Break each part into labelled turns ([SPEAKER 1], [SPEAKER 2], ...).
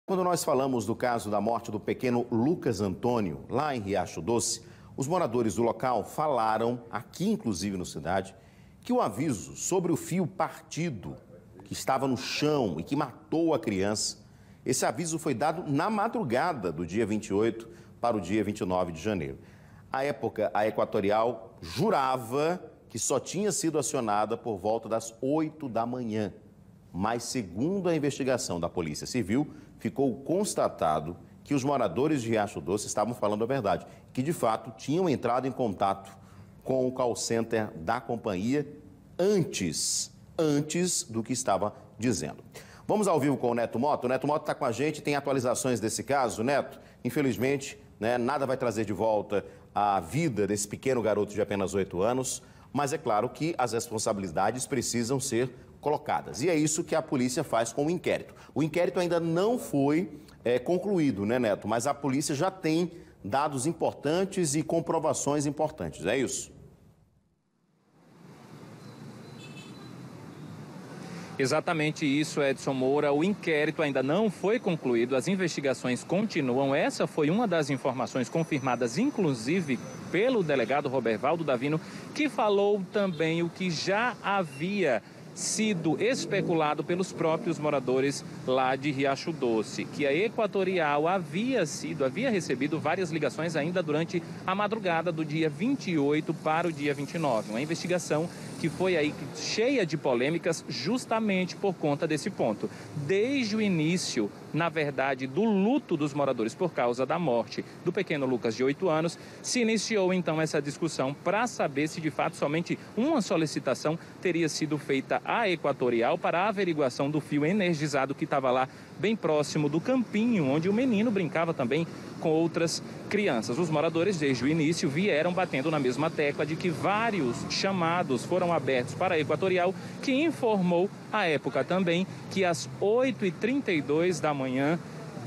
[SPEAKER 1] Quando nós falamos do caso da morte do pequeno Lucas Antônio, lá em Riacho Doce, os moradores do local falaram, aqui inclusive no Cidade, que o aviso sobre o fio partido que estava no chão e que matou a criança, esse aviso foi dado na madrugada do dia 28 para o dia 29 de janeiro. À época, a Equatorial jurava que só tinha sido acionada por volta das 8 da manhã. Mas, segundo a investigação da Polícia Civil, ficou constatado que os moradores de Riacho Doce estavam falando a verdade, que de fato tinham entrado em contato com o call center da companhia antes do que estava dizendo. Vamos ao vivo com o Neto Mota. O Neto Mota está com a gente, tem atualizações desse caso. Neto, infelizmente, nada vai trazer de volta a vida desse pequeno garoto de apenas 8 anos, mas é claro que as responsabilidades precisam ser colocadas. E é isso que a polícia faz com o inquérito. O inquérito ainda não foi concluído, né, Neto? Mas a polícia já tem dados importantes e comprovações importantes, é isso?
[SPEAKER 2] Exatamente isso, Edson Moura. O inquérito ainda não foi concluído, as investigações continuam. Essa foi uma das informações confirmadas, inclusive, pelo delegado Robervaldo Davino, que falou também o que já havia sido especulado pelos próprios moradores lá de Riacho Doce, que a Equatorial havia recebido várias ligações ainda durante a madrugada do dia 28 para o dia 29. Uma investigação que foi aí cheia de polêmicas justamente por conta desse ponto. Desde o início, na verdade, do luto dos moradores por causa da morte do pequeno Lucas de 8 anos, se iniciou então essa discussão para saber se de fato somente uma solicitação teria sido feita à Equatorial para a averiguação do fio energizado que estava lá bem próximo do campinho, onde o menino brincava também com outras crianças. Os moradores, desde o início, vieram batendo na mesma tecla de que vários chamados foram abertos para a Equatorial, que informou, à época também, que às 8h32 da manhã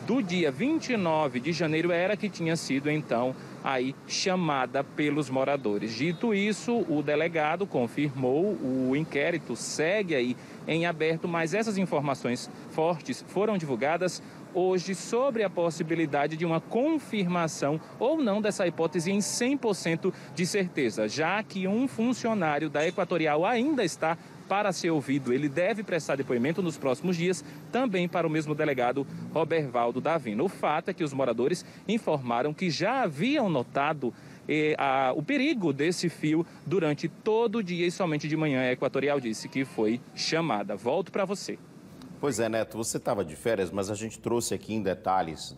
[SPEAKER 2] do dia 29 de janeiro era que tinha sido, então, aí chamada pelos moradores. Dito isso, o delegado confirmou, o inquérito segue aí em aberto, mas essas informações fortes foram divulgadas hoje sobre a possibilidade de uma confirmação ou não dessa hipótese em 100% de certeza, já que um funcionário da Equatorial ainda está para ser ouvido. Ele deve prestar depoimento nos próximos dias, também para o mesmo delegado Robervaldo Davino. O fato é que os moradores informaram que já haviam notado o perigo desse fio durante todo o dia e somente de manhã a Equatorial disse que foi chamada. Volto para você.
[SPEAKER 1] Pois é, Neto, você estava de férias, mas a gente trouxe aqui em detalhes,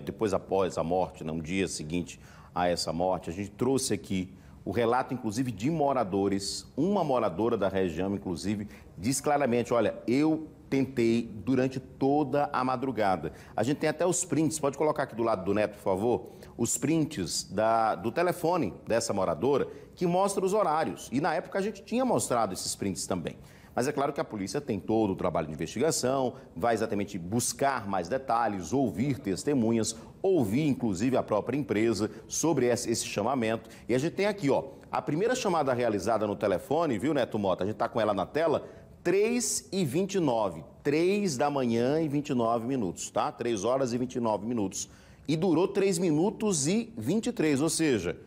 [SPEAKER 1] depois após a morte, no dia seguinte a essa morte, a gente trouxe aqui o relato, inclusive, de moradores. Uma moradora da região, inclusive, diz claramente, olha, eu tentei durante toda a madrugada. A gente tem até os prints, pode colocar aqui do lado do Neto, por favor, os prints do telefone dessa moradora, que mostra os horários. E na época a gente tinha mostrado esses prints também. Mas é claro que a polícia tem todo o trabalho de investigação, vai exatamente buscar mais detalhes, ouvir testemunhas, ouvir inclusive a própria empresa sobre esse chamamento. E a gente tem aqui, ó, a primeira chamada realizada no telefone, viu, Neto Mota? A gente está com ela na tela, 3h29, 3 da manhã e 29 minutos, tá? 3 horas e 29 minutos. E durou 3 minutos e 23, ou seja,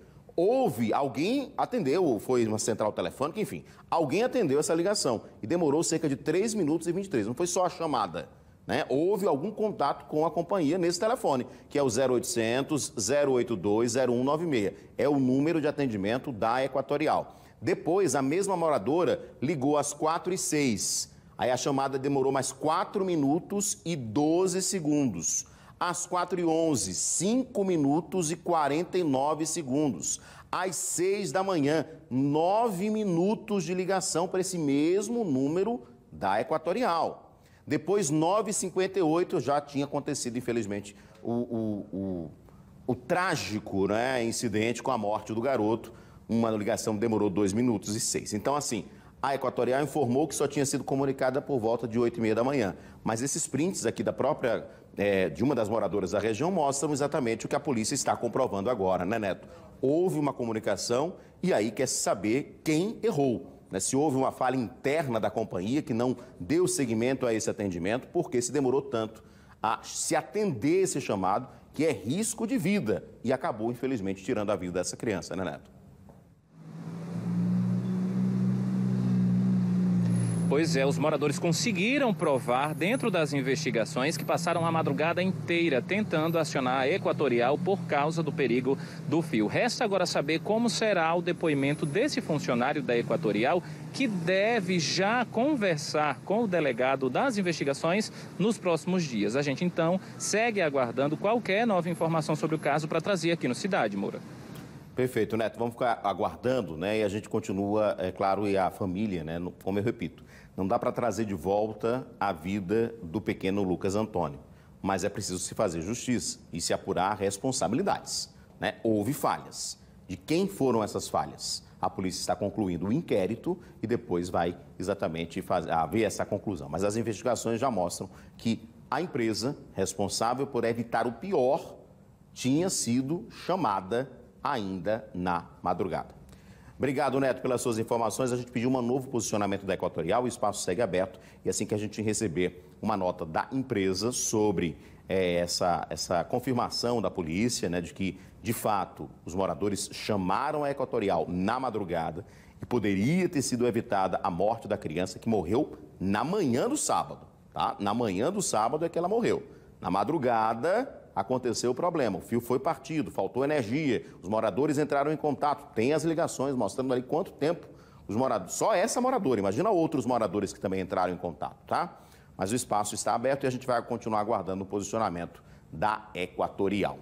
[SPEAKER 1] alguém atendeu, foi uma central telefônica, enfim, alguém atendeu essa ligação e demorou cerca de 3 minutos e 23, não foi só a chamada, né? Houve algum contato com a companhia nesse telefone, que é o 0800 082 0196, é o número de atendimento da Equatorial. Depois, a mesma moradora ligou às 4h06, aí a chamada demorou mais 4 minutos e 12 segundos. Às 4h11, 5 minutos e 49 segundos. Às 6 da manhã, 9 minutos de ligação para esse mesmo número da Equatorial. Depois, 9h58, já tinha acontecido, infelizmente, o trágico, né, incidente com a morte do garoto. Uma ligação demorou 2 minutos e 6. Então, assim, a Equatorial informou que só tinha sido comunicada por volta de 8h30 da manhã. Mas esses prints aqui da própria, de uma das moradoras da região, mostram exatamente o que a polícia está comprovando agora, né, Neto? Houve uma comunicação e aí quer saber quem errou, né? Se houve uma falha interna da companhia que não deu seguimento a esse atendimento, por que se demorou tanto a se atender esse chamado, que é risco de vida, e acabou, infelizmente, tirando a vida dessa criança, né, Neto?
[SPEAKER 2] Pois é, os moradores conseguiram provar dentro das investigações que passaram a madrugada inteira tentando acionar a Equatorial por causa do perigo do fio. Resta agora saber como será o depoimento desse funcionário da Equatorial, que deve já conversar com o delegado das investigações nos próximos dias. A gente, então, segue aguardando qualquer nova informação sobre o caso para trazer aqui no Cidade, Moura.
[SPEAKER 1] Perfeito, Neto. Vamos ficar aguardando, né? E a gente continua, é claro, e a família, né? Como eu repito, não dá para trazer de volta a vida do pequeno Lucas Antônio, mas é preciso se fazer justiça e se apurar responsabilidades, né? Houve falhas. De quem foram essas falhas? A polícia está concluindo o inquérito e depois vai exatamente ver essa conclusão. Mas as investigações já mostram que a empresa responsável por evitar o pior tinha sido chamada ainda na madrugada. Obrigado, Neto, pelas suas informações. A gente pediu um novo posicionamento da Equatorial, o espaço segue aberto e assim que a gente receber uma nota da empresa sobre essa confirmação da polícia, né, de que, de fato, os moradores chamaram a Equatorial na madrugada e poderia ter sido evitada a morte da criança que morreu na manhã do sábado, tá? Na manhã do sábado é que ela morreu. Na madrugada aconteceu o problema, o fio foi partido, faltou energia, os moradores entraram em contato, tem as ligações mostrando ali quanto tempo os moradores, só essa moradora, imagina outros moradores que também entraram em contato, tá? Mas o espaço está aberto e a gente vai continuar aguardando o posicionamento da Equatorial.